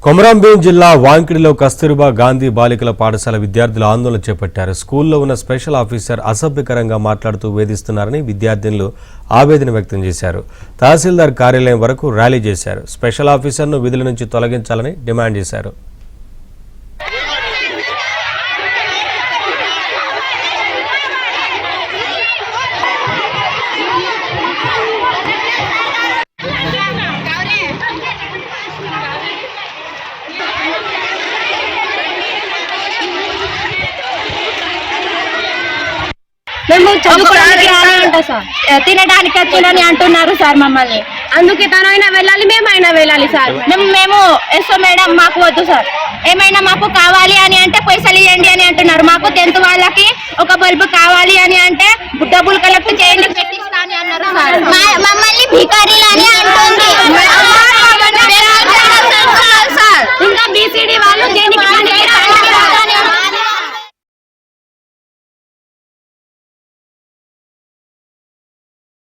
కొమరంభీం జిల్లా వాంకిడిలో కస్తూర్బా గాంధీ బాలికల పాఠశాల విద్యార్థులు ఆందోళన చేపట్టారు. స్కూల్లో ఉన్న స్పెషల్ ఆఫీసర్ అసభ్యకరంగా మాట్లాడుతూ వేధిస్తున్నారని విద్యార్థినులు ఆవేదన వ్యక్తం చేశారు. తహసీల్దార్ కార్యాలయం వరకు ర్యాలీ చేశారు. స్పెషల్ ఆఫీసర్ను విధుల నుంచి తొలగించాలని డిమాండ్ చేశారు. మేము చదువుకోవడానికి రానంట సార్, తినడానికి వచ్చిందని అంటున్నారు సార్ మమ్మల్ని. అందుకే తనైనా వెళ్ళాలి, మేమైనా వెళ్ళాలి సార్. మేము ఎస్ఓ మేడం మాకు వద్దు సార్, ఏమైనా మాకు కావాలి అని అంటే పైసలు ఇవ్వండి అని అంటున్నారు. మాకు 10th వాళ్ళకి ఒక బల్బు కావాలి అని అంటే డబ్బులు కలెక్ట్ చేయండి పెట్టిస్తా అని అన్నారు సార్. మమ్మల్ని భికారీలు అని అంటుంది.